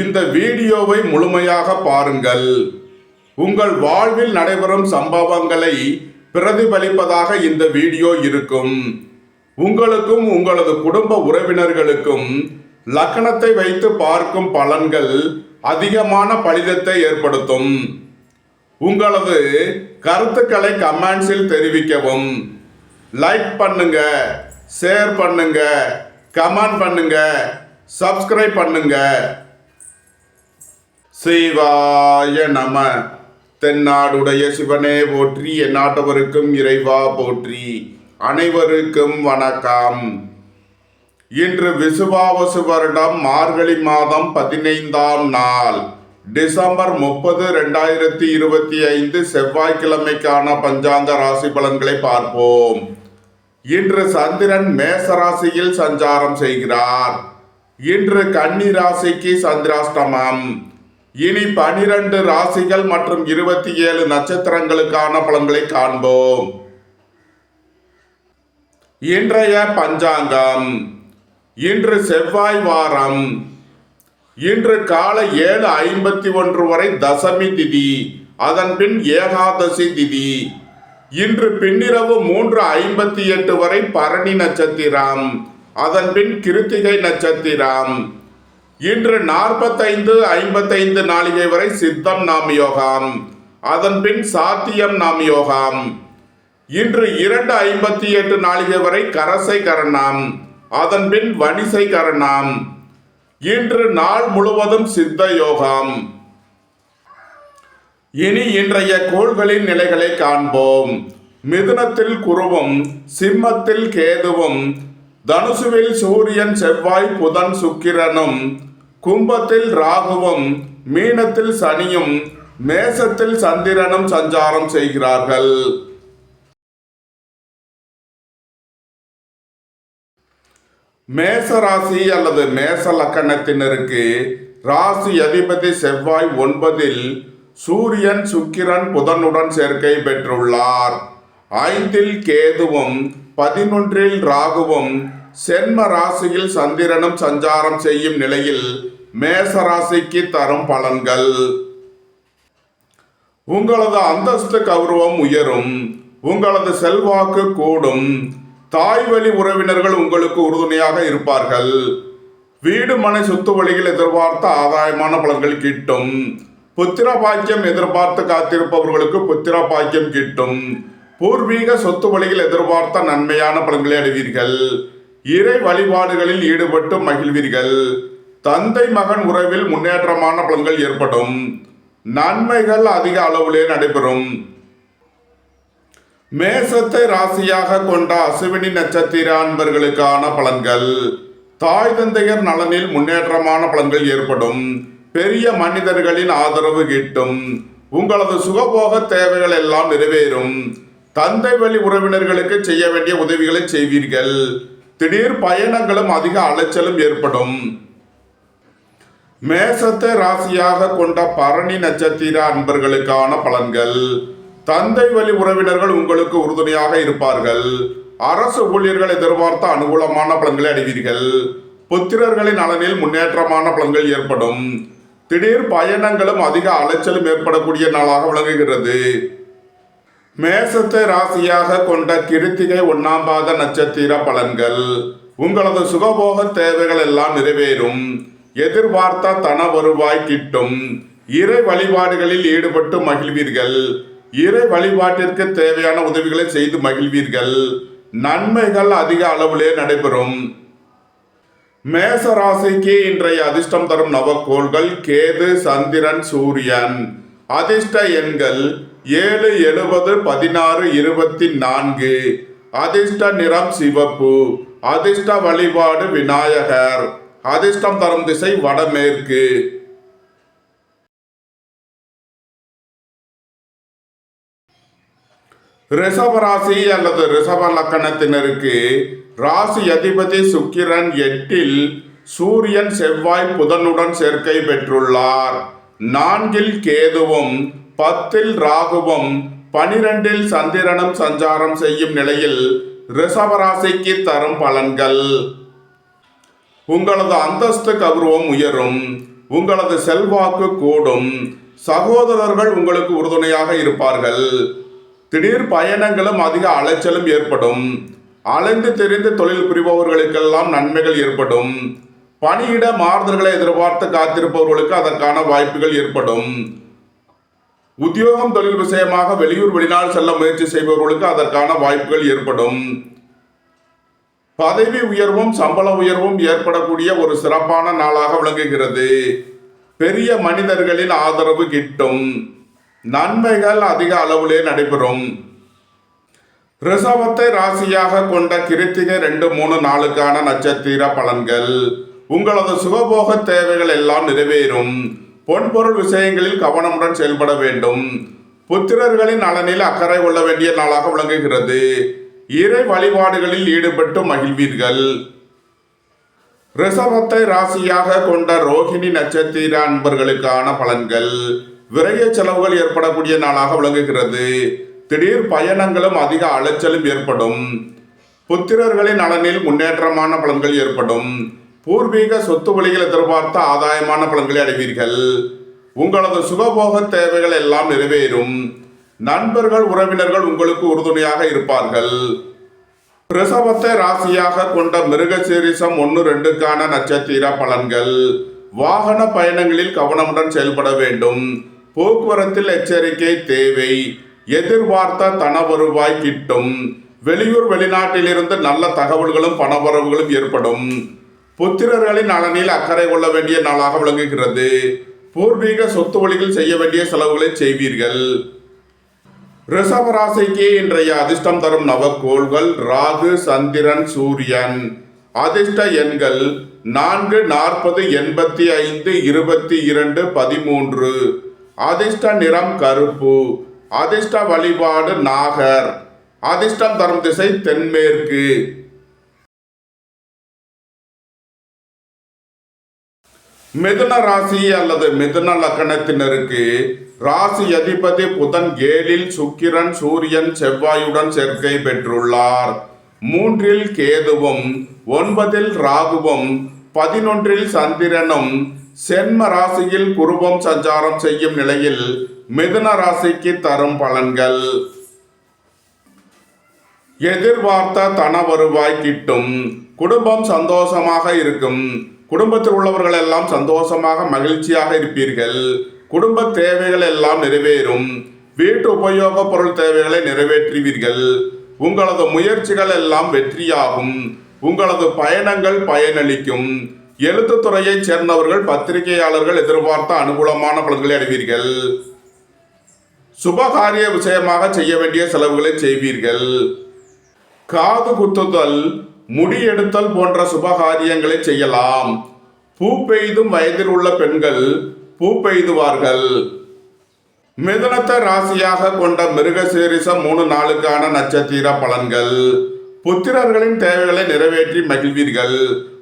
இந்த வீடியோவை முழுமையாக பாருங்கள். உங்கள் வாழ்வில் நடைபெறும் சம்பவங்களை பிரதிபலிப்பதாக இந்த வீடியோ இருக்கும். உங்களுக்கும் உங்களது குடும்ப உறவினர்களுக்கும் லக்னத்தை வைத்து பார்க்கும் பலன்கள் அதிகமான பலிதத்தை ஏற்படுத்தும். உங்களது கருத்துக்களை கமெண்ட்ஸில் தெரிவிக்கவும். லைக் பண்ணுங்க, ஷேர் பண்ணுங்க, கமெண்ட் பண்ணுங்க, சப்ஸ்கிரைப் பண்ணுங்க. சிவாய நம. தென்னாடுடைய சிவனே போற்றி, எந்நாட்டவருக்கும் இறைவா போற்றி. அனைவருக்கும் வணக்கம். இன்று விசுவாவசு வருடம் மார்கழி மாதம் 15ஆம் நாள், டிசம்பர் 30, 2025 செவ்வாய்க்கிழமைக்கான பஞ்சாங்க ராசி பலன்களை பார்ப்போம். இன்று சந்திரன் மேச ராசியில் சஞ்சாரம் செய்கிறார். இன்று கன்னி ராசிக்கு சந்திராஷ்டமம். இனி 12 ராசிகள் மற்றும் 27 நட்சத்திரங்களுக்கான பலன்களை காண்போம். இன்றைய பஞ்சாங்கம். இன்று செவ்வாய் வாரம். இன்று காலை 7:51 வரை தசமி திதி, அதன் பின் ஏகாதசி திதி. இன்று பின்னிரவு 3:58 வரை பரணி நட்சத்திரம், அதன் பின் கிருத்திகை நட்சத்திரம். இன்று 45:55 நாளிகை வரை சித்தம் நாமயோகம், அதன் பின் சாத்தியம் நாமயோகம். இன்று 2:58 நாளிகை வரை கரசை கரணம், அதன் பின் வணிசை கரணம். இன்று நாள் முழுவதும் சித்த யோகம். இனி இன்றைய கோள்களின் நிலைகளை காண்போம். மிதுனத்தில் குருவும், சிம்மத்தில் கேதுவும், தனுசுவில் சூரியன் செவ்வாய் புதன் சுக்கிரனும், கும்பத்தில் ராகுவும், மீனத்தில் சனியும், மேசத்தில் சந்திரனும் சஞ்சாரம் செய்கிறார்கள். மேச ராசி அல்லது மேச லக்கணத்தினருக்கு ராசி அதிபதி செவ்வாய் 9இல் சூரியன் சுக்கிரன் புதனுடன் சேர்க்கை பெற்றுள்ளார். 5இல் கேதுவும் 11இல் ராகுவும் சென்ம ராசியில் சந்திரனும் சஞ்சாரம் செய்யும் நிலையில் மேச ராசிக்கு தரும் பலன்கள். உங்களது அந்தஸ்து கௌரவம் உயரும். உங்களது செல்வாக்கு கூடும். தாய் வழி உறவினர்கள் உங்களுக்கு உறுதுணையாக இருப்பார்கள். வீடு மனை சொத்து வழியில் எதிர்பார்த்த ஆதாயமான பலன்கள் கிட்டும். புத்திர பாக்கியம் எதிர்பார்த்து காத்திருப்பவர்களுக்கு புத்திர பாக்கியம் கிட்டும். பூர்வீக சொத்து வழியில் எதிர்பார்த்த நன்மையான பலன்களை அடைவீர்கள். இறை வழிபாடுகளில் ஈடுபட்டு மகிழ்வீர்கள். தந்தை மகன் உறவில் முன்னேற்றமான பலன்கள் ஏற்படும். நன்மைகள் அதிக அளவிலே நடைபெறும். மேசத்தை ராசியாக கொண்ட அசுவினி நட்சத்திர அன்பர்களுக்கான பலன்கள். தாய் தந்தையர் நலனில் முன்னேற்றமான பலன்கள் ஏற்படும். பெரிய மனிதர்களின் ஆதரவு கிட்டும். உங்களது சுகபோக தேவைகள் எல்லாம் நிறைவேறும். தந்தை வழி உறவினர்களுக்கு செய்ய வேண்டிய உதவிகளை செய்வீர்கள். திடீர் பயணங்களும் அதிக அலைச்சலும் ஏற்படும். மேசத்தை ராசியாக கொண்ட பரணி நட்சத்திர அன்பர்களுக்கான பலன்கள். தந்தை வழி உறவினர்கள் உங்களுக்கு உறுதுணையாக இருப்பார்கள். அரசு ஊழியர்கள் எதிர்பார்த்த அனுகூலமான பலன்களை அடைவீர்கள். புத்திரர்களின் நலனில் முன்னேற்றமான பலன்கள் ஏற்படும். திடீர் பயணங்களும் அதிக அலைச்சலும் ஏற்படக்கூடிய நாளாக விளங்குகிறது. மேசத்தை ராசியாக கொண்ட கிருத்திகை 1ஆம் பாத நட்சத்திர பலன்கள். உங்களது சுகபோக தேவைகள் எல்லாம் நிறைவேறும். எதிர்பார்த்த தன வருவாய் கிட்டும். இறை வழிபாடுகளில் ஈடுபட்டு மகிழ்வீர்கள். இறை வழிபாட்டிற்கு தேவையான உதவிகளை செய்து மகிழ்வீர்கள். நன்மைகள் அதிக அளவிலே நடைபெறும். மேச ராசிக்கு இன்றைய அதிர்ஷ்டம் தரும் நவக்கோள்கள் கேது, சந்திரன், சூரியன். அதிர்ஷ்ட எண்கள் 7, 70, 16, 24. அதிர்ஷ்ட நிறம் சிவப்பு. அதிர்ஷ்ட வழிபாடு விநாயகர். அதிர்ஷ்டம் தரும் திசை வடமேற்கு. ரிஷப ராசி அல்லது ரிஷப லக்கணத்தினருக்கு ராசி அதிபதி சுக்கிரன் 8இல் சூரியன் செவ்வாய் புதனுடன் சேர்க்கை பெற்றுள்ளார். 4இல் கேதுவும் 10இல் ராகுவும் 12இல் சந்திரனும் சஞ்சாரம் செய்யும் நிலையில் ரிஷபராசிக்கு தரும் பலன்கள். உங்களது அந்தஸ்து கௌரவம் உயரும். உங்களது செல்வாக்கு கூடும். சகோதரர்கள் உங்களுக்கு உறுதுணையாக இருப்பார்கள். திடீர் பயணங்களும் அதிக அலைச்சலும் ஏற்படும். அலைந்து தெரிந்து தொழில் புரிபவர்களுக்கெல்லாம் நன்மைகள் ஏற்படும். பணியிட மாறுதல்களை எதிர்பார்த்து காத்திருப்பவர்களுக்கு அதற்கான வாய்ப்புகள் ஏற்படும். உத்தியோகம் தொழில் விஷயமாக வெளியூர் வெளிநாடு செல்ல முயற்சி செய்பவர்களுக்கு அதற்கான வாய்ப்புகள் ஏற்படும். பதவி உயர்வும் சம்பள உயர்வும் ஏற்படக்கூடிய ஒரு சிறப்பான நாளாக விளங்குகிறது. பெரிய மனிதர்களின் ஆதரவு கிட்டும். நன்மைகள் அதிக அளவிலே நடைபெறும். ரிஷபத்தை ராசியாக கொண்ட கிருத்திகை 2, 3 நாளுக்கான நட்சத்திர பலன்கள். உங்களது சுகபோக தேவைகள் எல்லாம் நிறைவேறும். பொன்பொருள் விஷயங்களில் கவனமுடன் செயல்பட வேண்டும். புத்திரர்களின் நலனில் அக்கறை கொள்ள வேண்டிய நாளாக விளங்குகிறது. இறை வழிபாடுகளில் ஈடுபட்டு மகிழ்வீர்கள். ரிஷபத்தை ராசியாக கொண்ட ரோகிணி நட்சத்திர அன்பர்களுக்கான பலன்கள். விரைய செலவுகள் ஏற்படக்கூடிய நாளாக விளங்குகிறது. திடீர் பயணங்களும் அதிக அலைச்சலும் ஏற்படும். புத்திரர்களின் நலனில் முன்னேற்றமான பலன்கள் ஏற்படும். பூர்வீக சொத்து வழிகள் எதிர்பார்த்த ஆதாயமான பலன்களை அடைவீர்கள். உங்களது சுகபோக தேவைகள் எல்லாம் நிறைவேறும். நண்பர்கள் உறவினர்கள் உங்களுக்கு உறுதுணையாக இருப்பார்கள். ரிஷபத்தை ராசியாக கொண்ட மிருகசீரிஷம் 1, 2க்கான நட்சத்திர பலன்கள். வாகன பயணங்களில் கவனமுடன் செயல்பட வேண்டும். போக்குவரத்தில் எச்சரிக்கை தேவை. எதிர்பார்த்த தன வருவாய் கிட்டும். வெளியூர் வெளிநாட்டிலிருந்து நல்ல தகவல்களும் பணவரவுகளும் ஏற்படும். புத்திரர்களின் நலனில் அக்கறை கொள்ள வேண்டிய நாளாக விளங்குகிறது. பூர்வீக சொத்து வழியில் செய்ய வேண்டிய செலவுகளை செய்வீர்கள். ரிஷப ராசிக்கு இன்றைய அதிர்ஷ்டம் தரும் நவக்கோள்கள் ராகு, சந்திரன், சூரியன். அதிர்ஷ்ட எண்கள் 4, 40, 85, 22, 13. அதிர்ஷ்ட நிறம் கருப்பு. அதிர்ஷ்ட வழிபாடு நாகர். அதிர்ஷ்டம் தரும் திசை தென்மேற்கு. மிதுன ராசி அல்லது மிதுன லக்கணத்தினருக்கு ராசி அதிபதி புதன் 7ல் சுக்கிரன், சூரியன், செவ்வாயுடன் சேர்க்கை பெற்றுள்ளார். 3ல் கேதுவும், 9ல் ராகுவும், 11ல் சந்திரனும் சென்ம ராசியில் குருவும் சஞ்சாரம் செய்யும் நிலையில் மிதுன ராசிக்கு தரும் பலன்கள். எதிர்பார்த்த தன வருவாய் கிட்டும். குடும்பம் சந்தோஷமாக இருக்கும். குடும்பத்தில் உள்ளவர்கள் எல்லாம் சந்தோஷமாக மகிழ்ச்சியாக இருப்பீர்கள். குடும்ப தேவைகள் எல்லாம் நிறைவேறும். வீட்டு உபயோக பொருள் தேவைகளை நிறைவேற்றுவீர்கள். உங்களது முயற்சிகள் எல்லாம் வெற்றியாகும். உங்களது பயணங்கள் பயனளிக்கும். எழுத்துத்துறையைச் சேர்ந்தவர்கள் பத்திரிகையாளர்கள் எதிர்பார்த்த அனுகூலமான பலன்களை அடைவீர்கள். சுபகாரிய விஷயமாக செய்ய வேண்டிய செலவுகளை செய்வீர்கள். காது குத்துதல், முடி எடுத்தல் போன்ற சுபகாரியங்களை செய்யலாம். பூ பெய்தும் வயதில் உள்ள பெண்கள் பூ பெய்துவார்கள். மிதுனத்தை ராசியாக கொண்ட மிருகசீரிஷம் 3 நாளுக்கான நட்சத்திர பலன்கள். புத்திரர்களின் தேவைகளை நிறைவேற்றி மகிழ்வீர்கள்.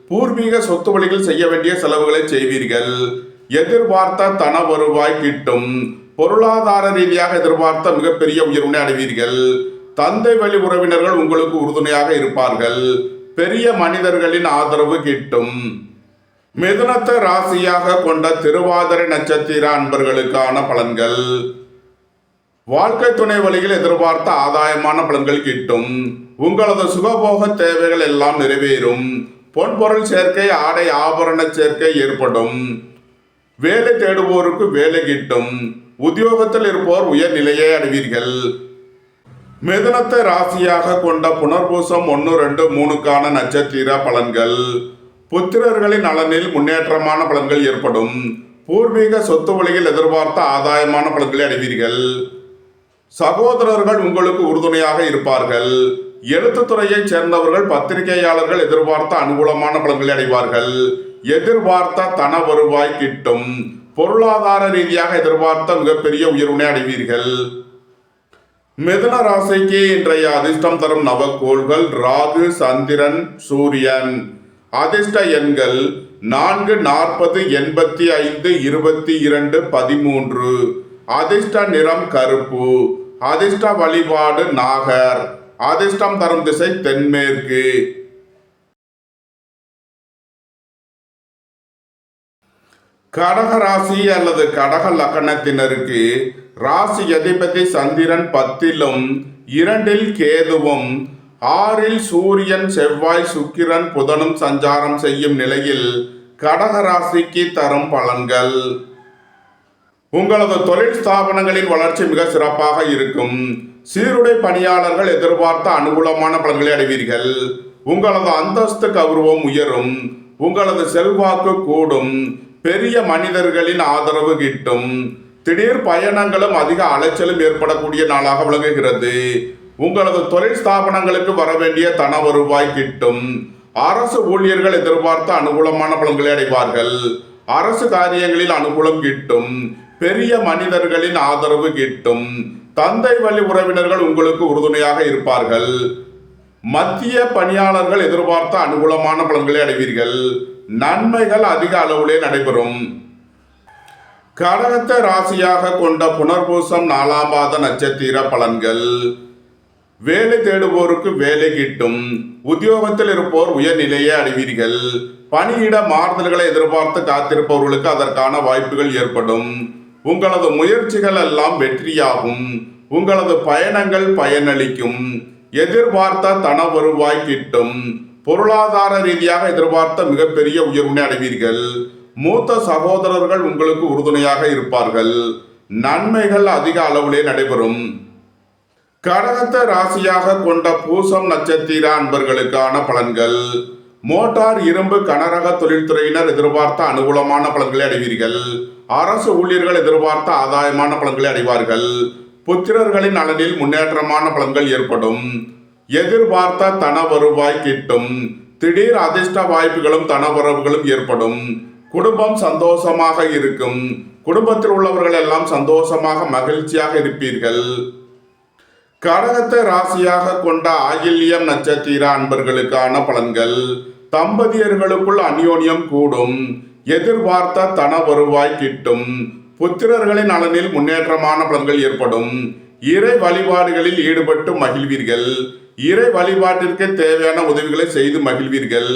பூர்வீக சொத்து வழியில் செய்ய வேண்டிய செலவுகளை செய்வீர்கள். எதிர்பார்த்த தன வருவாய் கிட்டும். பொருளாதார ரீதியாக எதிர்பார்த்த மிகப்பெரிய உயர்வினை அடைவீர்கள். தந்தை வழி உறவினர்கள் உங்களுக்கு உறுதுணையாக இருப்பார்கள். பெரிய மனிதர்களின் ஆதரவு கிட்டும். மிதுனத்தை ராசியாக கொண்ட திருவாதிரை நட்சத்திர அன்பர்களுக்கான பலன்கள். வாழ்க்கை துணை வழியில் எதிர்பார்த்த ஆதாயமான பலன்கள் கிட்டும். உங்களது சுகபோக தேவைகள் எல்லாம் நிறைவேறும். பொன்பொருள் சேர்க்கை, ஆடை ஆபரண சேர்க்கை ஏற்படும். வேலை தேடுவோருக்கு வேலை கிட்டும். உத்தியோகத்தில் இருப்போர் உயர் நிலையை அடைவீர்கள். மிதுனத்தை ராசியாக கொண்ட புனர்பூசம் 1, 2, 3க்கான நட்சத்திர பலன்கள். புத்திரர்களின் நலனில் முன்னேற்றமான பலன்கள் ஏற்படும். பூர்வீக சொத்து வழியில் எதிர்பார்த்த ஆதாயமான பலன்களை அடைவீர்கள். சகோதரர்கள் உங்களுக்கு உறுதுணையாக இருப்பார்கள். எழுத்துத்துறையைச் சேர்ந்தவர்கள் பத்திரிகையாளர்கள் எதிர்பார்த்த அனுகூலமான பலன்களை அடைவார்கள். எதிர்பார்த்த தன வருவாய் கிட்டும். பொருளாதார ரீதியாக எதிர்பார்த்த மிகப்பெரிய உயர்வினை அடைவீர்கள். மிதுன ராசிக்கு இன்றைய அதிர்ஷ்டம் தரும் நவக்கோள்கள் ராகு, சந்திரன், சூரியன். அதிர்ஷ்ட எண்கள் 4, 40, 85, 22, 13. அதிர்ஷ்ட நிறம் கருப்பு. அதிர்ஷ்ட வழிபாடு நாகர். அதிர்ஷ்டம் தரும் திசை தென்மேற்கு. கடக ராசி அல்லது கடக லக்கணத்தினருக்கு ராசி அதிபதி சந்திரன் 10லும் 2ல் கேதுவும் 6ல் சூரியன் செவ்வாய் சுக்கிரன் புதனும் சஞ்சாரம் செய்யும் நிலையில் கடக ராசிக்கு தரும் பலன்கள். உங்களது தொழில் ஸ்தாபனங்களின் வளர்ச்சி மிக சிறப்பாக இருக்கும். சீருடை பணியாளர்கள் எதிர்பார்த்த அனுகூலமான பலன்களை அடைவீர்கள். உங்களது அந்தஸ்து கௌரவம் உயரும். உங்களது செல்வாக்கு கூடும். பெரிய மனிதர்களின் ஆதரவு கிட்டும். திடீர் பயணங்களும் அதிக அலைச்சலும் ஏற்படக்கூடிய நாளாக விளங்குகிறது. உங்களது தொழில் ஸ்தாபனங்களுக்கு வர வேண்டிய தன வருவாய் கிட்டும். அரசு ஊழியர்கள் எதிர்பார்த்த அனுகூலமான பலன்களை அடைவார்கள். அரசு காரியங்களில் அனுகூலம் கிட்டும். பெரிய மனிதர்களின் ஆதரவு கிட்டும். தந்தை வழி உறவினர்கள் உங்களுக்கு உறுதுணையாக இருப்பார்கள். மத்திய பணியாளர்கள் எதிர்பார்த்த அனுகூலமான பலன்களை அடைவீர்கள். நன்மைகள் அதிக அளவிலே நடைபெறும். கடகத்தை ராசியாக கொண்ட புனர்பூசம் 4ஆம் பாத நட்சத்திர பலன்கள். வேலை தேடுவோருக்கு வேலை கிட்டும். உத்தியோகத்தில் இருப்போர் உயர்நிலையை அடைவீர்கள். பணியிட மாறுதல்களை எதிர்பார்த்து காத்திருப்பவர்களுக்கு அதற்கான வாய்ப்புகள் ஏற்படும். உங்களது முயற்சிகள் எல்லாம் வெற்றியாகும். உங்களது பயணங்கள் பயனளிக்கும். எதிர்பார்த்த தன வருவாய் கிட்டும். பொருளாதார ரீதியாக எதிர்பார்த்த மிகப்பெரிய உயர்வினை அடைவீர்கள். மூத்த சகோதரர்கள் உங்களுக்கு உறுதுணையாக இருப்பார்கள். நன்மைகள் அதிக அளவிலே நடைபெறும். கடகத்தை ராசியாக கொண்ட பூசம் நட்சத்திர அன்பர்களுக்கான பலன்கள். மோட்டார் இரும்பு கனரக தொழில்துறையினர் எதிர்பார்த்த அனுகூலமான பலன்களை அடைவீர்கள். அரசு ஊழியர்கள் எதிர்பார்த்த ஆதாயமான பலன்களை அடைவார்கள். புத்திரர்களின் நலனில் முன்னேற்றமான பலன்கள் ஏற்படும். எதிர்பார்த்த தன வருவாய் கிட்டும். திடீர் அதிர்ஷ்ட வாய்ப்புகளும் தனவரவுகளும் ஏற்படும். குடும்பம் சந்தோஷமாக இருக்கும். குடும்பத்தில் உள்ளவர்கள் எல்லாம் சந்தோஷமாக மகிழ்ச்சியாக இருப்பீர்கள். கடகத்தை ராசியாக கொண்ட ஆயில்யம் நட்சத்திர அன்பர்களுக்கான பலன்கள். தம்பதியர்களுக்குள் அந்யோன்யம் கூடும். எதிர்பார்த்த தன வருவாய் கிட்டும். புத்திரர்களின் நலனில் முன்னேற்றமான பலன்கள் ஏற்படும். இறை வழிபாடுகளில் ஈடுபட்டு மகிழ்வீர்கள். இறை வழிபாட்டிற்கு தேவையான உதவிகளை செய்து மகிழ்வீர்கள்.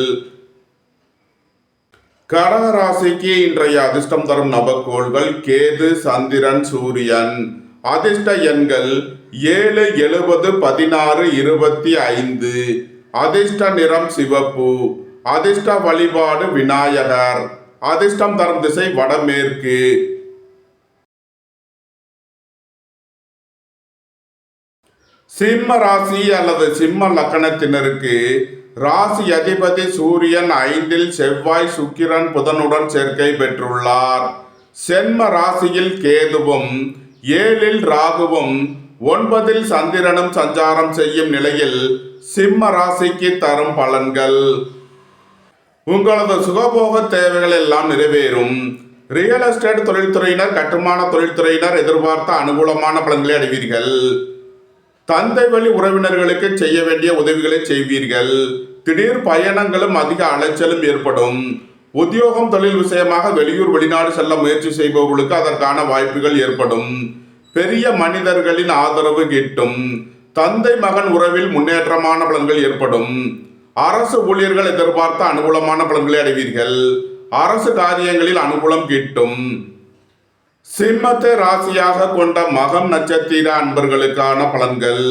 கடக ராசிக்கு இன்றைய அதிர்ஷ்டம் தரும் நவக்கோள்கள் கேது, சந்திரன், சூரியன். அதிர்ஷ்ட எண்கள் 7, 70, 16, 25. அதிர்ஷ்ட நிறம் சிவப்பு. அதிர்ஷ்ட வழிபாடு விநாயகர். அதிர்ஷ்டம் தரும் திசை வடமேற்கு. சிம்ம ராசி அல்லது சிம்ம லக்கணத்தினருக்கு ராசி அதிபதி சூரியன் 5ல் செவ்வாய் சுக்கிரன் புதனுடன் சேர்க்கை பெற்றுள்ளார். சென்ம ராசியில் கேதுவும் 7ல் ராகுவும் 9ல் சந்திரனும் சஞ்சாரம் செய்யும் நிலையில் சிம்ம ராசிக்கு தரும் பலன்கள். உங்களது சுகபோக தேவைகள் எல்லாம் நிறைவேறும். ரியல் எஸ்டேட் தொழில்துறையினர், கட்டுமான தொழில்துறையினர் எதிர்பார்த்த அனுகூலமான பலன்களை அடைவீர்கள். தந்தை வழி உறவினர்களுக்கு செய்ய வேண்டிய உதவிகளை செய்வீர்கள். திடீர் பயணங்களும் அதிக அலைச்சலும் ஏற்படும். உத்தியோகம் தொழில் விஷயமாக வெளியூர் வெளிநாடு செல்ல முயற்சி செய்பவர்களுக்கு அதற்கான வாய்ப்புகள் ஏற்படும். பெரிய மனிதர்களின் ஆதரவு கிட்டும். தந்தை மகன் உறவில் முன்னேற்றமான பலன்கள் ஏற்படும். அரசு ஊழியர்கள் எதிர்பார்த்த அனுகூலமான பலன்களை அடைவீர்கள். அரசு காரியங்களில் அனுகூலம் கிட்டும். சிம்மத்தை ராசியாக கொண்ட மகம் நட்சத்திர அன்பர்களுக்கான பலன்கள்.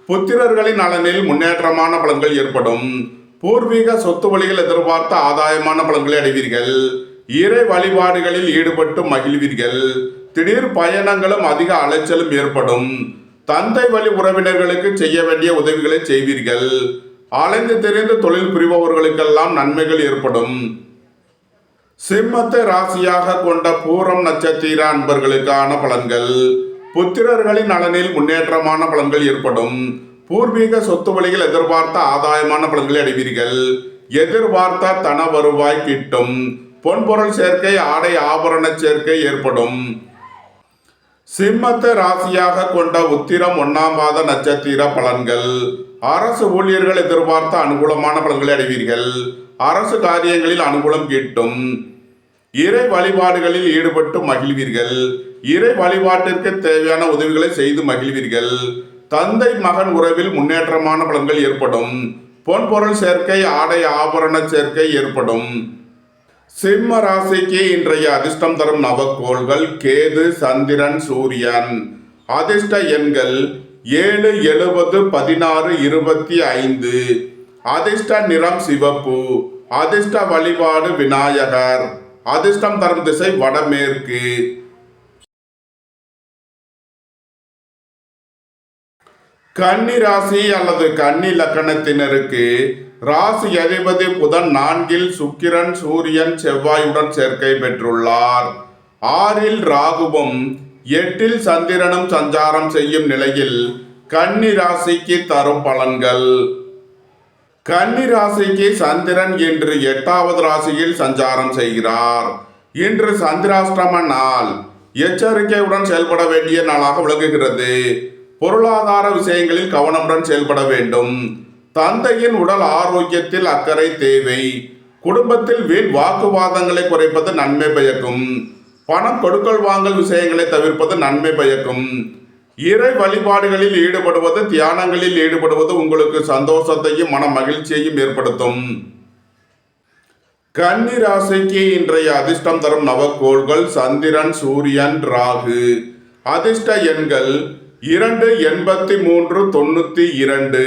புத்திரர்களின் நலனில் முன்னேற்றமான பலன்கள் ஏற்படும். பூர்வீக சொத்து வழிகள் எதிர்பார்த்த ஆதாயமான பலன்களை அடைவீர்கள். இறை வழிபாடுகளில் ஈடுபட்டு மகிழ்வீர்கள். திடீர் பயணங்களும் அதிக அலைச்சலும் ஏற்படும். தந்தை வழி உறவினர்களுக்கு செய்ய வேண்டிய உதவிகளை செய்வீர்கள். அலைந்து தெரிந்து தொழில் புரிபவர்களுக்கெல்லாம் நன்மைகள் ஏற்படும். சிம்மத்தை ராசியாக கொண்ட பூரம் நட்சத்திர அன்பர்களுக்கான பலன்கள். புத்திரர்களின் நலனில் முன்னேற்றமான பலன்கள் ஏற்படும். பூர்வீக சொத்து வழிகள் எதிர்பார்த்த ஆதாயமான பலன்களை அடைவீர்கள். எதிர்பார்த்த தன வருவாய் கிட்டும். பொன்பொருள் சேர்க்கை, ஆடை ஆபரண சேர்க்கை ஏற்படும். சிம்மத்தை ராசியாக கொண்ட உத்திரம் 1ஆம் பாத நட்சத்திர பலன்கள். அரசு ஊழியர்கள் எதிர்பார்த்த அனுகூலமான பலன்களை அடைவீர்கள். அரசு காரியங்களில் அனுகூலம் கிட்டும். இறை வழிபாடுகளில் ஈடுபட்டு மகிழ்வீர்கள். இறை வழிபாட்டிற்கு தேவையான உதவிகளை செய்து மகிழ்வீர்கள். தந்தை மகன் உறவில் முன்னேற்றமான பலன்கள் ஏற்படும். பொன்பொருள் சேர்க்கை, ஆடை ஆபரண சேர்க்கை ஏற்படும். சிம்ம ராசிக்கு இன்றைய அதிர்ஷ்டம் தரும் நவக்கோள்கள் கேது, சந்திரன், சூரியன். அதிர்ஷ்ட எண்கள் 7, 70, 16, 25. அதிர்ஷ்ட நிறம் சிவப்பு. அதிர்ஷ்ட வழிபாடு விநாயகர். அதிர்ஷ்டம் தரும் திசை வடமேற்கு. கன்னி ராசி அல்லது கன்னி லக்கணத்தினருக்கு ராசி அதிபதி புதன் 4 சுக்கிரன், சூரியன், செவ்வாயுடன் சேர்க்கை பெற்றுள்ளார். 6 ராகுவும் 8 சந்திரனும் சஞ்சாரம் செய்யும் நிலையில் கன்னி ராசிக்கு தரும் பலன்கள். கன்னி ராசிக்கு சந்திரன் இன்று 8வது ராசியில் சஞ்சாரம் செய்கிறார். இன்று சந்திராஷ்டம நாள். எச்சரிக்கையுடன் செயல்பட வேண்டிய நாளாக விளங்குகிறது. பொருளாதார விஷயங்களில் கவனமுடன் செயல்பட வேண்டும். தந்தையின் உடல் ஆரோக்கியத்தில் அக்கறை தேவை. குடும்பத்தில் வீண் வாக்குவாதங்களை குறைப்பது நன்மை பயக்கும். பணம் கொடுக்கல் வாங்கல் விஷயங்களை தவிர்ப்பது நன்மை பயக்கும். இறை வழிபாடுகளில் ஈடுபடுவது, தியானங்களில் ஈடுபடுவது உங்களுக்கு சந்தோஷத்தையும் மன மகிழ்ச்சியையும் ஏற்படுத்தும். கன்னி ராசிக்கு இன்றைய அதிர்ஷ்டம் தரும் நவக்கோள்கள் சந்திரன், சூரியன், ராகு. அதிர்ஷ்ட எண்கள் 2, 83, 92,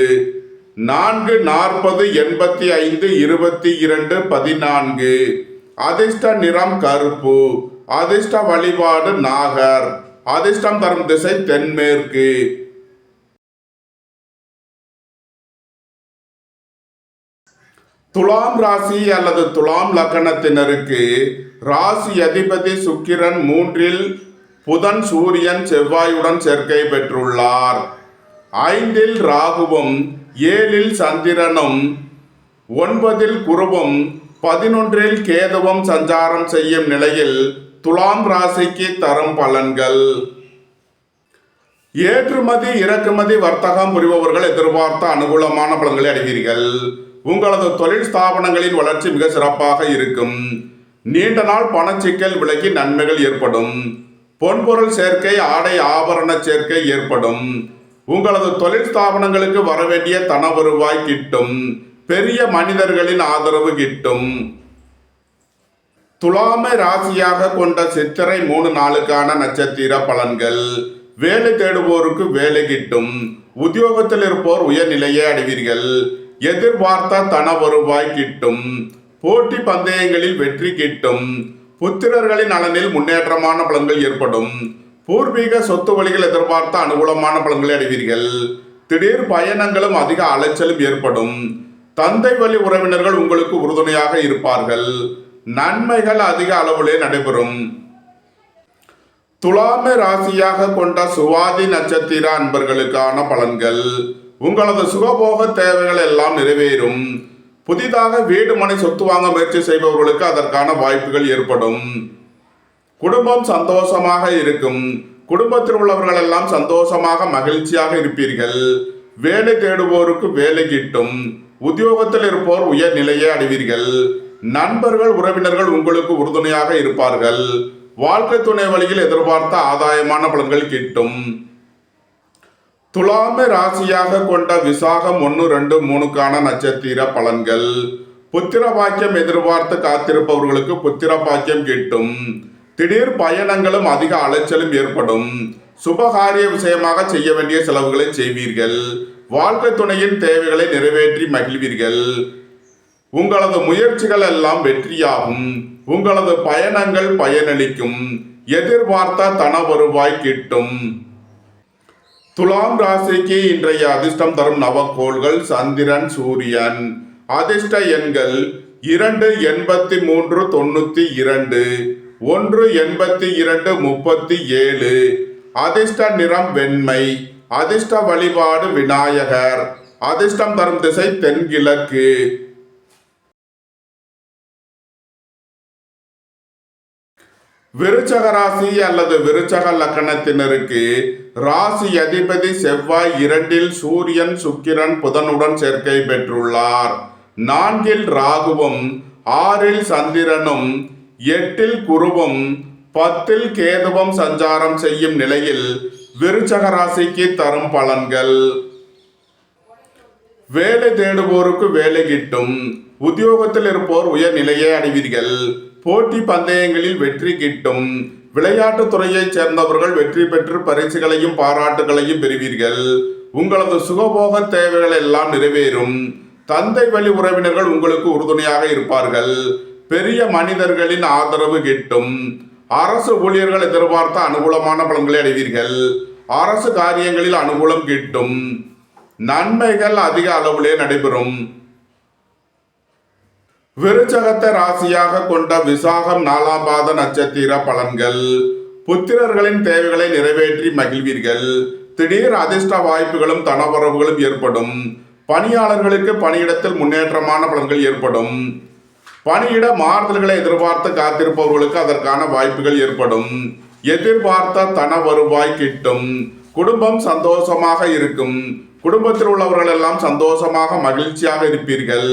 4, 40, 85, 22, 14. அதிர்ஷ்ட நிறம் கருப்பு. அதிர்ஷ்ட வழிபாடு நாகர். அதிர்ஷ்டம் தரும் திசை தென்மேற்கு. துலாம் ராசி அல்லது துலாம் லக்கணத்தினருக்கு ராசி அதிபதி சுக்கிரன் 3 புதன், சூரியன், செவ்வாயுடன் சேர்க்கை பெற்றுள்ளார். 5 ராகுவும் 7 சந்திரனும் 9 குருவும் 11 கேதுவும் சஞ்சாரம் செய்யும் நிலையில் துலாம் ராசிக்கு தரும் பலன்கள். ஏற்றுமதி இறக்குமதி வர்த்தகம் புரிபவர்கள் எதிர்பார்த்த அனுகூலமான பலன்களை அடைவீர்கள். உங்களது தொழில் ஸ்தாபனங்களின் வளர்ச்சி மிக சிறப்பாக இருக்கும். நீண்ட நாள் பணச்சிக்கல் விலகி நன்மைகள் ஏற்படும். பொன்பொருள் சேர்க்கை, ஆடை ஆபரண சேர்க்கை ஏற்படும். உங்களது தொழில் ஸ்தாபனங்களுக்கு வரவேண்டிய தன வருவாய் கிட்டும். பெரிய மனிதர்களின் ஆதரவு கிட்டும். துலாமை ராசியாக கொண்ட சித்திரை 3 நாளுக்கான நட்சத்திர பலன்கள். வேலை தேடுவோருக்கு வேலை கிட்டும். உத்தியோகத்தில் இருப்போர் உயர்நிலையை அடைவீர்கள். எதிர்பார்த்த தன வருவாய் கிட்டும். போட்டி பந்தயங்களில் வெற்றி கிட்டும். புத்திரர்களின் நலனில் முன்னேற்றமான பலன்கள் ஏற்படும். பூர்வீக சொத்து வழிகள் எதிர்பார்த்த அனுகூலமான பலன்களை அடைவீர்கள். திடீர் பயணங்களும் அதிக அலைச்சலும் ஏற்படும். தந்தை வழி உறவினர்கள் உங்களுக்கு உறுதுணையாக இருப்பார்கள். நன்மைகள் அதிக அளவிலே நடைபெறும். துலாமை ராசியாக கொண்ட சுவாதி நட்சத்திர அன்பர்களுக்கான பலன்கள். உங்களது சுகபோக தேவைகள் எல்லாம் நிறைவேறும். புதிதாக வீடு மனை சொத்து வாங்க முயற்சி செய்பவர்களுக்கு அதற்கான வாய்ப்புகள் ஏற்படும். குடும்பம் சந்தோஷமாக இருக்கும். குடும்பத்தில் உள்ளவர்கள் எல்லாம் சந்தோஷமாக மகிழ்ச்சியாக இருப்பீர்கள். வேலை தேடுவோருக்கு வேலை கிட்டும். உத்தியோகத்தில் இருப்போர் உயர் நிலையை அடைவீர்கள். நண்பர்கள் உறவினர்கள் உங்களுக்கு உறுதுணையாக இருப்பார்கள். வாழ்க்கை துணை வழியில் எதிர்பார்த்த ஆதாயமான பலன்கள் கிட்டும். துலாமை ராசியாக கொண்ட விசாகம் 1, 2, 3க்கான நட்சத்திர பலன்கள். புத்திர பாக்கியம் எதிர்பார்த்து காத்திருப்பவர்களுக்கு புத்திர பாக்கியம் கிட்டும். திடீர் பயணங்களும் அதிக அலைச்சலும் ஏற்படும். சுபகாரிய விஷயமாக செய்ய வேண்டிய செலவுகளை செய்வீர்கள். வாழ்க்கை துணையின் தேவைகளை நிறைவேற்றி மகிழ்வீர்கள். உங்களது முயற்சிகள் எல்லாம் வெற்றியாகும். உங்களது பயணங்கள் பயனளிக்கும். எதிர்பார்த்த தன வருவாய் கிட்டும். துலாம் ராசிக்கு இன்றைய அதிர்ஷ்டம் தரும் நவக்கோள்கள் சந்திரன், சூரியன். அதிர்ஷ்ட எண்கள் 2, 83, 92, 1, 82, 37. அதிர்ஷ்ட நிறம் வெண்மை. அதிர்ஷ்ட வழிபாடு விநாயகர். அதிர்ஷ்டம் தரும் திசை தென்கிழக்கு. விருச்சக ராசி அல்லது விருச்சக லக்கணத்தினருக்கு ராசி அதிபதி செவ்வாய் 2 சூரியன், சுக்கிரன், புதனுடன் சேர்க்கை பெற்றுள்ளார். 4 ராகுவும் 6 சந்திரனும் 8 குருவும் 10 கேதுவும் சஞ்சாரம் செய்யும் நிலையில் விருச்சக ராசிக்கு தரும் பலன்கள். வேலை தேடுவோருக்கு வேலை கிட்டும். உத்தியோகத்தில் இருப்போர் உயர் நிலையை அடைவீர்கள். போட்டி பந்தயங்களில் வெற்றி கிட்டும். விளையாட்டுத் துறையைச் சேர்ந்தவர்கள் வெற்றி பெற்று பரிசுகளையும் பாராட்டுகளையும் பெறுவீர்கள். உங்களது சுகபோக தேவைகள் எல்லாம் நிறைவேறும். தந்தை வழி உறவினர்கள் உங்களுக்கு உறுதுணையாக இருப்பார்கள். பெரிய மனிதர்களின் ஆதரவு கிட்டும். அரசு ஊழியர்கள் எதிர்பார்த்த அனுகூலமான பலன்களை அடைவீர்கள். அரசு காரியங்களில் அனுகூலம் கிட்டும். நன்மைகள் அதிக அளவிலே நடைபெறும். விருச்சகத்தை ராசியாக கொண்ட விசாகம் 4ஆம் பாத நட்சத்திர பலன்கள். புத்திரர்களின் தேவைகளை நிறைவேற்றி மகிழ்வீர்கள். திடீர் அதிர்ஷ்ட வாய்ப்புகளும் தனவரவுகளும் ஏற்படும். பணியாளர்களுக்கு பணியிடத்தில் முன்னேற்றமான பலன்கள் ஏற்படும். பணியிட மாறுதல்களை எதிர்பார்த்து காத்திருப்பவர்களுக்கு அதற்கான வாய்ப்புகள் ஏற்படும். எதிர்பார்த்த தன வருவாய் கிட்டும். குடும்பம் சந்தோஷமாக இருக்கும். குடும்பத்தில் உள்ளவர்கள் எல்லாம் சந்தோஷமாக மகிழ்ச்சியாக இருப்பீர்கள்.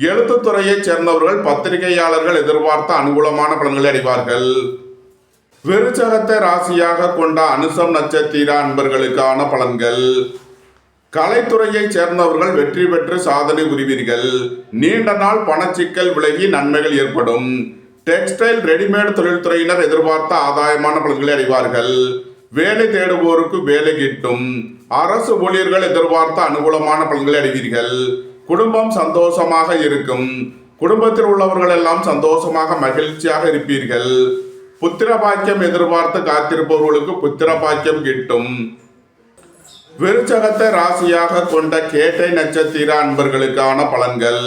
எழுத்துத்துறையைச் சேர்ந்தவர்கள் பத்திரிகையாளர்கள் எதிர்பார்த்த அனுகூலமான பலன்களை அடைவார்கள். விருச்சகத்தை ராசியாக கொண்ட அனுசம் நட்சத்திர அன்பர்களுக்கான பலன்கள். கலைத்துறையைச் சேர்ந்தவர்கள் வெற்றி பெற்று சாதனை புரிவீர்கள். நீண்ட நாள் பணச்சிக்கல் விலகி நன்மைகள் ஏற்படும். டெக்ஸ்டைல் ரெடிமேட் தொழில்துறையினர் எதிர்பார்த்த ஆதாயமான பலன்களை அடைவார்கள். வேலை தேடுவோருக்கு வேலை கிட்டும். அரசு ஊழியர்கள் எதிர்பார்த்த அனுகூலமான பலன்களை அடைவீர்கள். குடும்பம் சந்தோஷமாக இருக்கும். குடும்பத்தில் உள்ளவர்கள் எல்லாம் சந்தோஷமாக மகிழ்ச்சியாக இருப்பீர்கள். புத்திர பாக்கியம் எதிர்பார்த்து காத்திருப்பவர்களுக்கு புத்திர பாக்கியம் கிட்டும். விருச்சகத்தை ராசியாக கொண்ட கேட்டை நட்சத்திர அன்பர்களுக்கான பலன்கள்.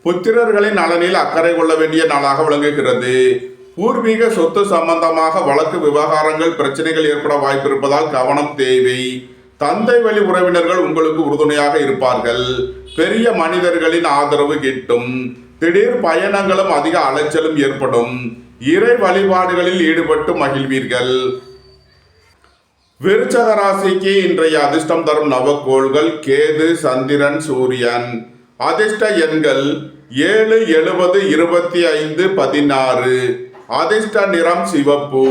புத்திரர்களின் நலனில் அக்கறை கொள்ள வேண்டிய நாளாக விளங்குகிறது. பூர்வீக சொத்து சம்பந்தமாக வழக்கு விவகாரங்கள் பிரச்சனைகள் ஏற்பட வாய்ப்பு இருப்பதால் கவனம் தேவை. தந்தை வழி உறவினர்கள் உங்களுக்கு உறுதுணையாக இருப்பார்கள். பெரிய மனிதர்களின் ஆதரவு கிட்டும். திடீர் பயணங்களும் அதிக அலைச்சலும் ஏற்படும். இறை வழிபாடுகளில் ஈடுபட்டு மகிழ்வீர்கள். விருச்சக ராசிக்கு இன்றைய அதிர்ஷ்டம் தரும் நவக்கோள்கள் கேது, சந்திரன், சூரியன். அதிர்ஷ்ட எண்கள் 7, 70, 25, 16. அதிர்ஷ்ட நிறம் சிவப்பு.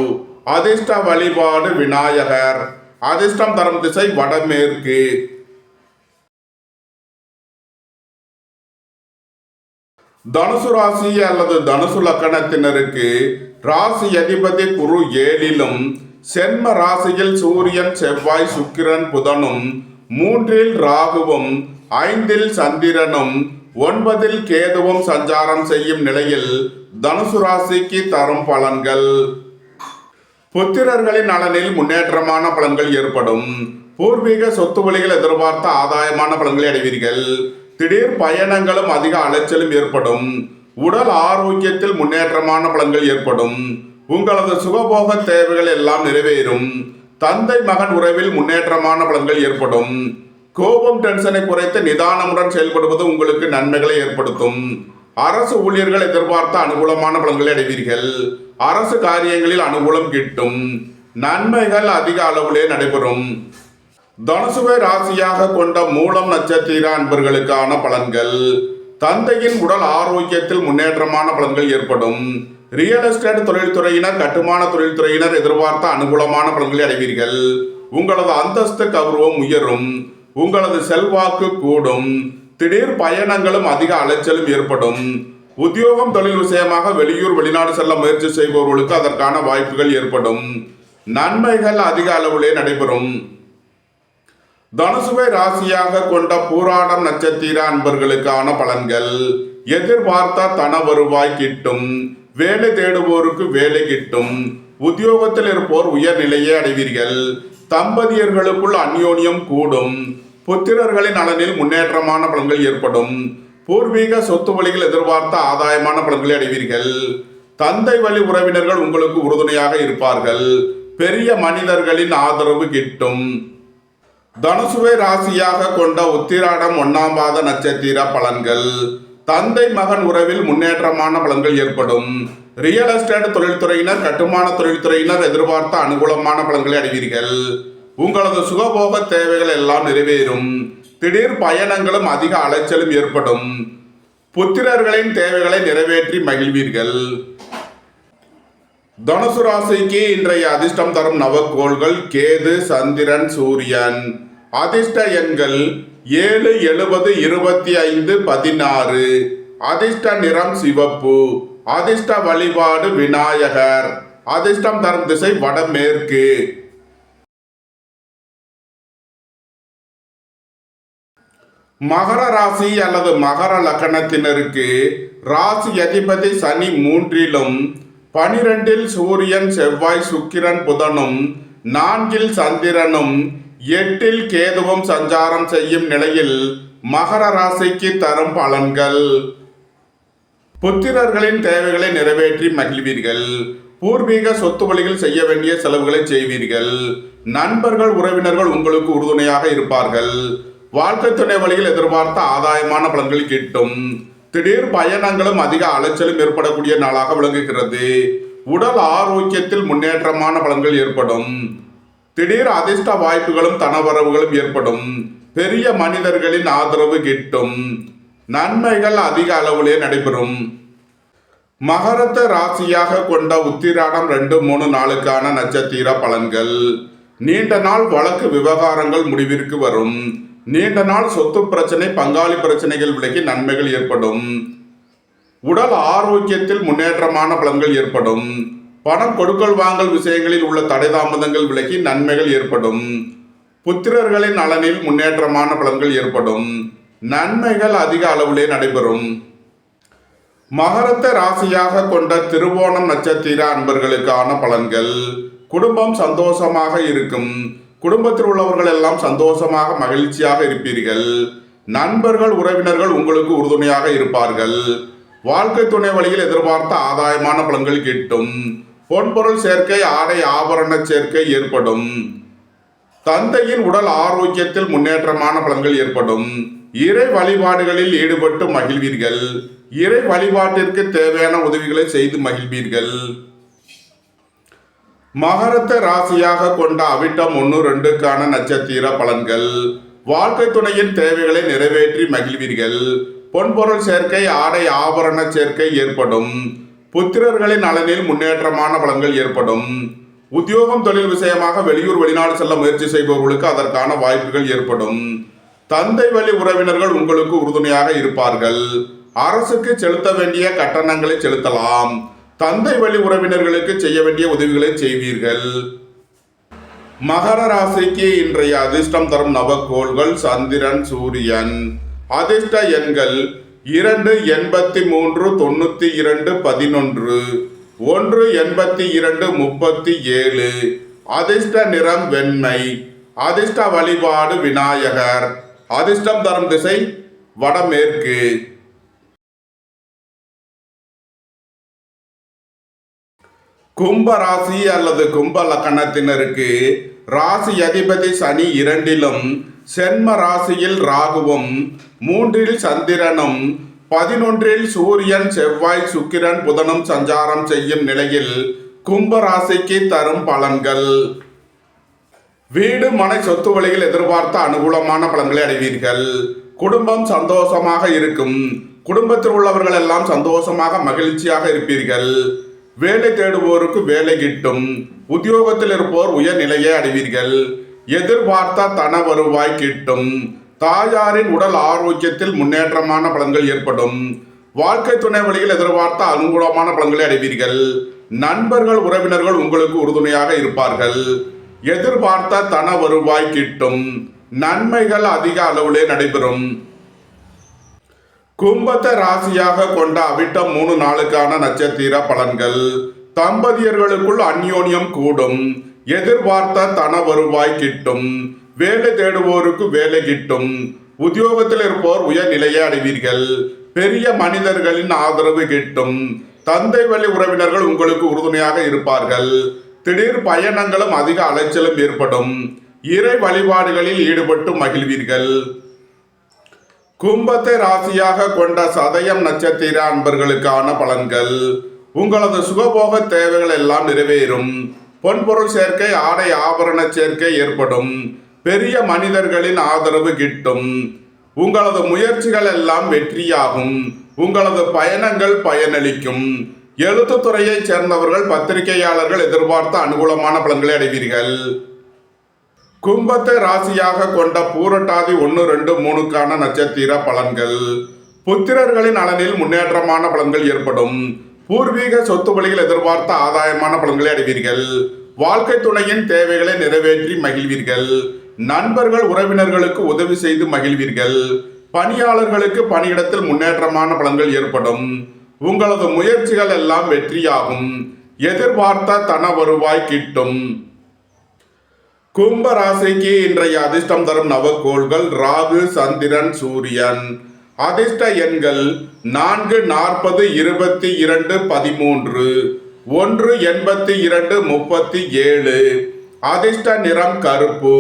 அதிர்ஷ்ட வழிபாடு விநாயகர். அதிர்ஷ்டம் தரும் திசை வடமேற்கு. தனுசு ராசி அல்லது தனுசு லக்கணத்தினருக்கு ராசி அதிபதி குரு 7லும், சென்ம ராசியில் சூரியன், செவ்வாய், சுக்கிரன், புதனும், 3ல் ராகுவும், 5ல் சந்திரனும், 9ல் கேதுவும் சஞ்சாரம் செய்யும் நிலையில் தனுசு ராசிக்கு தரும் பலன்கள். புத்திரர்களின் நலனில் முன்னேற்றமான பலன்கள் ஏற்படும். பூர்வீக சொத்து வழிகள் எதிர்பார்த்த ஆதாயமான பலன்களை அடைவீர்கள். திடீர் பயணங்களும் அதிக அலைச்சலும் ஏற்படும். உடல் ஆரோக்கியத்தில் முன்னேற்றமான பலன்கள் ஏற்படும். உங்களது சுகபோக தேவைகள் எல்லாம் நிறைவேறும். தந்தை மகன் உறவில் முன்னேற்றமான பலன்கள் ஏற்படும். கோபம் டென்ஷனை குறைத்து நிதானமுடன் செயல்படுவது உங்களுக்கு நன்மைகளை ஏற்படுத்தும். அரசு ஊழியர்கள் எதிர்பார்த்த அனுகூலமான பலன்களை அடைவீர்கள். அரசு காரியங்களில் அனுகூலம் கிட்டும். நன்மைகள் அதிக அளவிலே நடைபெறும். தனுசுவை ராசியாக கொண்ட மூலம் நட்சத்திர அன்பர்களுக்கான பலன்கள். தந்தையின் உடல் ஆரோக்கியத்தில் முன்னேற்றமான பலன்கள் ஏற்படும். ரியல் எஸ்டேட் தொழில்துறையினர், கட்டுமான தொழில்துறையினர் எதிர்பார்த்த அனுகூலமான பலன்களை அடைவீர்கள். உங்களது அந்தஸ்து கௌரவம் உயரும். உங்களது செல்வாக்கு கூடும். திடீர் பயணங்களும் அதிக அலைச்சலும் ஏற்படும். உத்தியோகம் தொழில் விஷயமாக வெளியூர் வெளிநாடு செல்ல முயற்சி செய்பவர்களுக்கு அதற்கான வாய்ப்புகள் ஏற்படும். நன்மைகள் அதிக அளவிலே நடைபெறும். தனுசுவை ராசியாக கொண்ட பூராடம் நட்சத்திர அன்பர்களுக்கான பலன்கள். எதிர்பார்த்த தன வருவாய் கிட்டும். வேலை தேடுவோருக்கு வேலை கிட்டும். உத்தியோகத்தில் இருப்போர் உயர்நிலையை அடைவீர்கள். தம்பதியர்களுக்குள் அந்யோன்யம் கூடும். புத்திரர்களின் நலனில் முன்னேற்றமான பலன்கள் ஏற்படும். பூர்வீக சொத்து வழிகள் எதிர்பார்த்த ஆதாயமான பலன்களை அடைவீர்கள். தந்தை வழி உறவினர்கள் உங்களுக்கு உறுதுணையாக இருப்பார்கள். பெரிய மனிதர்களின் ஆதரவு கிட்டும். தனுசுவை ராசியாக கொண்ட உத்திராடம் 1ஆம் பாத நட்சத்திர பலன்கள். தந்தை மகன் உறவில் முன்னேற்றமான பலன்கள் ஏற்படும். ரியல் எஸ்டேட் தொழில்துறையினர், கட்டுமான தொழில்துறையினர் எதிர்பார்த்த அனுகூலமான பலன்களை அடைவீர்கள். உங்களது சுகபோக தேவைகள் எல்லாம் நிறைவேறும். திடீர் பயணங்களும் அதிக அலைச்சலும் ஏற்படும். புத்திரர்களின் தேவைகளை நிறைவேற்றி மகிழ்வீர்கள். தனுசு ராசிக்கு இன்றைய அதிர்ஷ்டம் தரும் நவக்கோள்கள் கேது, சந்திரன், சூரியன். அதிர்ஷ்ட எண்கள் 7, 70, 25, 16. அதிர்ஷ்ட நிறம் சிவப்பு. அதிர்ஷ்ட வழிபாடு விநாயகர். அதிர்ஷ்டம் தரும் திசை வடமேற்கு. மகர ராசி அல்லது மகர லக்னத்தினருக்கு ராசி அதிபதி சனி 3லும் 12ல் சூரியன் செவ்வாய் சுக்கிரன் புதனும் 4ல் சந்திரனும் 8ல் கேதுவும் சஞ்சாரம் செய்யும் நிலையில் மகர ராசிக்கு தரும் பலன்கள். புத்திரர்களின் தேவைகளை நிறைவேற்றி மகிழ்வீர்கள். பூர்வீக சொத்து வழியில் செய்ய வேண்டிய செலவுகளை செய்வீர்கள். நண்பர்கள் உறவினர்கள் உங்களுக்கு உறுதுணையாக இருப்பார்கள். வாழ்க்கை துணை வழியில் எதிர்பார்த்த ஆதாயமான பலன்கள் கிட்டும். திடீர் பயணங்களும் அதிக அலைச்சலும் ஏற்படக்கூடிய நாளாக விளங்குகிறது. உடல் ஆரோக்கியத்தில் முன்னேற்றமான பலன்கள் ஏற்படும். திடீர் அதிர்ஷ்ட வாய்ப்புகளும் தனவரவுகளும் ஏற்படும். பெரிய மனிதர்களின் ஆதரவு கிட்டும். நன்மைகள் அதிக அளவிலே நடைபெறும். மகரத்தை ராசியாக கொண்ட உத்திராடம் 2, 3 நாளுக்கான நட்சத்திர பலன்கள். நீண்ட நாள் வழக்கு விவகாரங்கள் முடிவிற்கு வரும். நீண்ட நாள் சொத்து பிரச்சனை பங்காளி பிரச்சனைகள் விலகி நன்மைகள் ஏற்படும். உடல் ஆரோக்கியத்தில் முன்னேற்றமான பலன்கள் ஏற்படும். பணம் கொடுக்கல் வாங்கல் விஷயங்களில் உள்ள தடை தாமதங்கள் விலகி நன்மைகள் ஏற்படும். புத்திரர்களின் நலனில் முன்னேற்றமான பலன்கள் ஏற்படும். நன்மைகள் அதிக அளவிலே நடைபெறும். மகரத்தை ராசியாக கொண்ட திருவோணம் நட்சத்திர அன்பர்களுக்கான பலன்கள். குடும்பம் சந்தோஷமாக இருக்கும். குடும்பத்தில் உள்ளவர்கள் எல்லாம் சந்தோஷமாக மகிழ்ச்சியாக இருப்பீர்கள். நண்பர்கள் உறவினர்கள் உங்களுக்கு உறுதுணையாக இருப்பார்கள். வாழ்க்கை துணை வழியில் எதிர்பார்த்த ஆதாயமான பலன்கள் கிட்டும். பொன்பொருள் சேர்க்கை ஆடை ஆபரண சேர்க்கை ஏற்படும். தந்தையின் உடல் ஆரோக்கியத்தில் முன்னேற்றமான பலன்கள் ஏற்படும். இறை வழிபாடுகளில் ஈடுபட்டு மகிழ்வீர்கள். இறை வழிபாட்டிற்கு தேவையான உதவிகளை செய்து மகிழ்வீர்கள். மகரத்தை ராசியாக கொண்ட அவிட்டம் 1, 2க்கான நட்சத்திர பலன்கள். வாழ்க்கை துணையின் தேவைகளை நிறைவேற்றி மகிழ்வீர்கள். பொன்பொருள் சேர்க்கை ஆடை ஆபரண சேர்க்கை ஏற்படும். புத்திரர்களின் நலனில் முன்னேற்றமான பலன்கள் ஏற்படும். உத்தியோகம் தொழில் விஷயமாக வெளியூர் வெளிநாடு செல்ல முயற்சி செய்பவர்களுக்கு அதற்கான வாய்ப்புகள் ஏற்படும். தந்தை வழி உறவினர்கள் உங்களுக்கு உறுதுணையாக இருப்பார்கள். அரசுக்கு செலுத்த வேண்டிய கட்டணங்களை செலுத்தலாம். தந்தை வழி உறவினர்களுக்கு செய்ய வேண்டிய உதவிகளை செய்வீர்கள். மகர ராசிக்கு இன்றைய அதிர்ஷ்டம் தரும் நவக்கோள்கள் சந்திரன் சூரியன். அதிர்ஷ்ட எண்கள் 2, 83, 92, 11, 1, 82, 37. அதிர்ஷ்ட நிறம் வெண்மை. அதிர்ஷ்ட வழிபாடு விநாயகர். அதிர்ஷ்டம் தரும் திசை வடமேற்கு. கும்ப ராசி அல்லது கும்ப லக்கணத்தினருக்கு ராசி அதிபதி சனி 2லும் சென்ம ராசியில் ராகுவும் 3ல் சந்திரனும் 11ல் சூரியன் செவ்வாய் சுக்கிரன் புதனும் சஞ்சாரம் செய்யும் நிலையில் கும்ப ராசிக்கு தரும் பலன்கள். வீடு மனை சொத்து வழியில் எதிர்பார்த்த அனுகூலமான பலன்களை அடைவீர்கள். குடும்பம் சந்தோஷமாக இருக்கும். குடும்பத்தில் உள்ளவர்கள் எல்லாம் சந்தோஷமாக மகிழ்ச்சியாக இருப்பீர்கள். வேலை தேடுவோருக்கு வேலை கிட்டும். உத்தியோகத்தில் இருப்போர் உயர்நிலையை அடைவீர்கள். எதிர்பார்த்த தன வருவாய் கிட்டும். தாயாரின் உடல் ஆரோக்கியத்தில் முன்னேற்றமான பலன்கள் ஏற்படும். வாழ்க்கை துணை வழியில் எதிர்பார்த்த அனுகூலமான பலன்களை அடைவீர்கள். நண்பர்கள் உறவினர்கள் உங்களுக்கு உறுதுணையாக இருப்பார்கள். எதிர்பார்த்த தன வருவாய் கிட்டும். நன்மைகள் அதிக அளவிலே நடைபெறும். கும்பத்தை ராசியாக கொண்ட அவிட்டம் 3 நாளுக்கான நட்சத்திர பலன்கள். தம்பதியர்களுக்குள் அந்யோன்யம் கூடும். எதிர்பார்த்த தன வருவாய் கிட்டும். வேலை தேடுவோருக்கு வேலை கிட்டும். உத்தியோகத்தில் இருப்போர் உயர்நிலையை அடைவீர்கள். பெரிய மனிதர்களின் ஆதரவு கிட்டும். தந்தை வழி உறவினர்கள் உங்களுக்கு உறுதுணையாக இருப்பார்கள். திடீர் பயணங்களும் அதிக அலைச்சலும் ஏற்படும். இறை வழிபாடுகளில் ஈடுபட்டு மகிழ்வீர்கள். கும்பத்தை ராசியாக கொண்ட சதயம் நட்சத்திர அன்பர்களுக்கான பலன்கள். உங்களது சுகபோக தேவைகள் எல்லாம் நிறைவேறும். பொன்பொருள் சேர்க்கை ஆடை ஆபரண சேர்க்கை ஏற்படும். பெரிய மனிதர்களின் ஆதரவு கிட்டும். உங்களது முயற்சிகள் எல்லாம் வெற்றியாகும். உங்களது பயணங்கள் பயனளிக்கும். எழுத்துத்துறையைச் சேர்ந்தவர்கள் பத்திரிகையாளர்கள் எதிர்பார்த்த அனுகூலமான பலன்களை அடைவீர்கள். கும்பத்தை ராசியாக கொண்ட பூரட்டாதி 1, 2, 3க்கான நட்சத்திர பலன்கள். புத்திரர்களின் நலனில் முன்னேற்றமான பலன்கள் ஏற்படும். பூர்வீக சொத்து வழியில் எதிர்பார்த்த ஆதாயமான பலன்களை அடைவீர்கள். வாழ்க்கை துணையின் தேவைகளை நிறைவேற்றி மகிழ்வீர்கள். நண்பர்கள் உறவினர்களுக்கு உதவி செய்து மகிழ்வீர்கள். பணியாளர்களுக்கு பணியிடத்தில் முன்னேற்றமான பலன்கள் ஏற்படும். உங்களது முயற்சிகள் எல்லாம் வெற்றியாகும். எதிர்பார்த்த தன வருவாய் கிட்டும். கும்ப ராசிக்கு இன்றைய அதிர்ஷ்டம் தரும் நவக்கோள்கள் ராகு, சந்திரன், சூரியன். அதிர்ஷ்ட எண்கள் 4, 40, 22, 13, 1, 82, 37. அதிர்ஷ்ட நிறம் கருப்பு.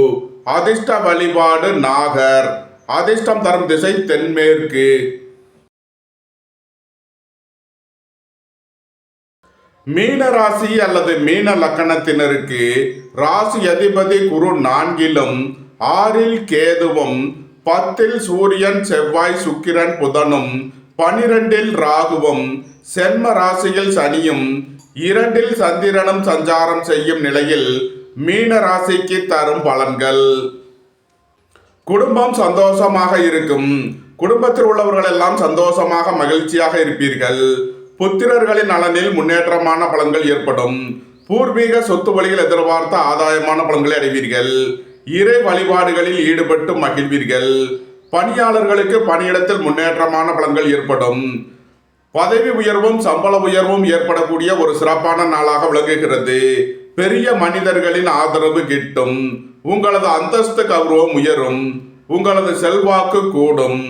அதிர்ஷ்ட வழிபாடு நாகர். அதிர்ஷ்டம் தரும் திசை தென்மேற்கு. மீன ராசி அல்லது மீன லக்கணத்தினருக்கு ராசி அதிபதி குரு 4லும் 6ல் கேதுவும் 10ல் சூரியன், செவ்வாய், சுக்கிரன், புதனும் 12ல் ராகுவும் சென்ம ராசியில் சனியும் 2ல் சந்திரனும் சஞ்சாரம் செய்யும் நிலையில் மீன ராசிக்கு தரும் பலன்கள். குடும்பம் சந்தோஷமாக இருக்கும். குடும்பத்தில் உள்ளவர்கள் எல்லாம் சந்தோஷமாக மகிழ்ச்சியாக இருப்பீர்கள். புத்திரர்களின் நலனில் முன்னேற்றமான பலன்கள் ஏற்படும். பூர்வீக சொத்து வழியில் எதிர்பார்த்த ஆதாயமான பலன்களை அடைவீர்கள். இறை வழிபாடுகளில் ஈடுபட்டு மகிழ்வீர்கள். பணியாளர்களுக்கு பணியிடத்தில் முன்னேற்றமான பலன்கள் ஏற்படும். பதவி உயர்வும் சம்பள உயர்வும் ஏற்படக்கூடிய ஒரு சிறப்பான நாளாக விளங்குகிறது. பெரிய மனிதர்களின் ஆதரவு கிட்டும். உங்களது அந்தஸ்து கௌரவம் உயரும். உங்களது செல்வாக்கு கூடும்.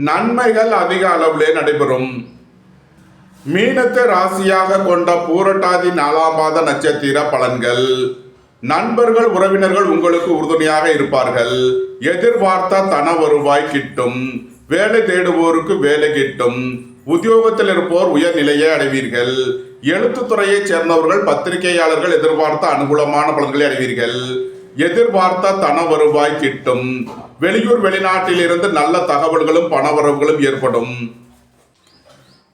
நன்மைகள் அதிக அளவிலே நடைபெறும். மீனத்தை ராசியாக கொண்ட பூரட்டாதி 4ஆம் பாத நட்சத்திர பலன்கள். நண்பர்கள் உறவினர்கள் உங்களுக்கு உறுதுணையாக இருப்பார்கள். எதிர்பார்த்த தன வருவாய் கிட்டும். வேலை தேடுவோருக்கு வேலை கிட்டும். உத்தியோகத்தில் இருப்போர் உயர்நிலையை அடைவீர்கள். எழுத்துத்துறையைச் சேர்ந்தவர்கள் பத்திரிகையாளர்கள் எதிர்பார்த்த அனுகூலமான பலன்களை அடைவீர்கள். எதிர்பார்த்த தன வருவாய் கிட்டும். வெளியூர் வெளிநாட்டில் இருந்து நல்ல தகவல்களும் பணவரவுகளும் ஏற்படும்.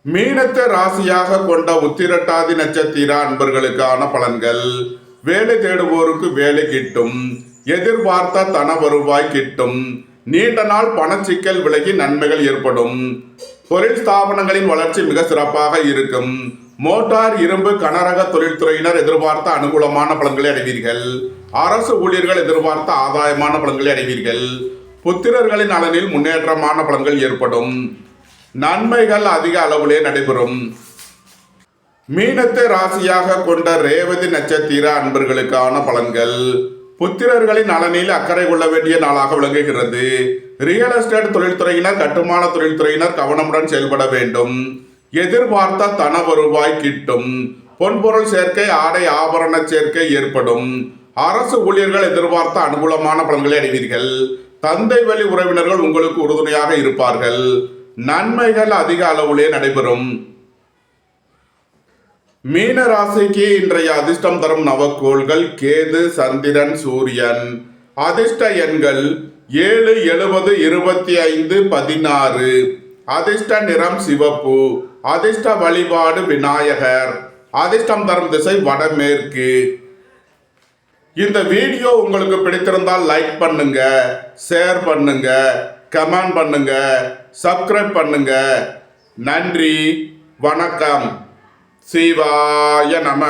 மீனத்தை ராசியாக கொண்ட உத்திரட்டாதி நட்சத்திர அன்பர்களுக்கான பலன்கள். வேலை தேடுவோருக்கு வேலை கிட்டும். எதிர்பார்த்த தன வருவாய் கிட்டும். நீண்ட நாள் பணச்சிக்கல் விலகி நன்மைகள் ஏற்படும். தொழில் ஸ்தாபனங்களின் வளர்ச்சி மிக சிறப்பாக இருக்கும். மோட்டார், இரும்பு, கனரக தொழில்துறையினர் எதிர்பார்த்த அனுகூலமான பலன்களை அடைவீர்கள். அரசு ஊழியர்கள் எதிர்பார்த்த ஆதாயமான பலன்களை அடைவீர்கள். புத்திரர்களின் நலனில் முன்னேற்றமான பலன்கள் ஏற்படும். நன்மைகள் அதிக அளவிலே நடைபெறும். மீனத்தை ராசியாக கொண்ட ரேவதி நட்சத்திர அன்பர்களுக்கான பலன்கள். புத்திரர்களின் நலனில் அக்கறை கொள்ள வேண்டிய நாளாக விளங்குகிறது. ரியல் எஸ்டேட் தொழில்துறையினர், கட்டுமான தொழில்துறையினர் கவனமுடன் செயல்பட வேண்டும். எதிர்பார்த்த தன வருவாய் கிட்டும். பொன்பொருள் சேர்க்கை, ஆடை ஆபரண சேர்க்கை ஏற்படும். அரசு ஊழியர்கள் எதிர்பார்த்த அனுகூலமான பலன்களை அடைவீர்கள். தந்தை வழி உறவினர்கள் உங்களுக்கு உறுதுணையாக இருப்பார்கள். நன்மைகள் அதிக அளவிலே நடைபெறும். மீன ராசிக்கு இன்றைய அதிர்ஷ்டம் தரும் நவக்கோள்கள் கேது, சந்திரன், சூரியன். அதிர்ஷ்ட எண்கள் 7, 70, 25, 16. அதிர்ஷ்ட நிறம் சிவப்பு. அதிர்ஷ்ட வழிபாடு விநாயகர். அதிர்ஷ்டம் தரும் திசை வடமேற்கு. இந்த வீடியோ உங்களுக்கு பிடித்திருந்தால் லைக் பண்ணுங்க, ஷேர் பண்ணுங்க, கமெண்ட் பண்ணுங்க, சப்ஸ்கிரைப் பண்ணுங்க. நன்றி, வணக்கம். சிவாய நம.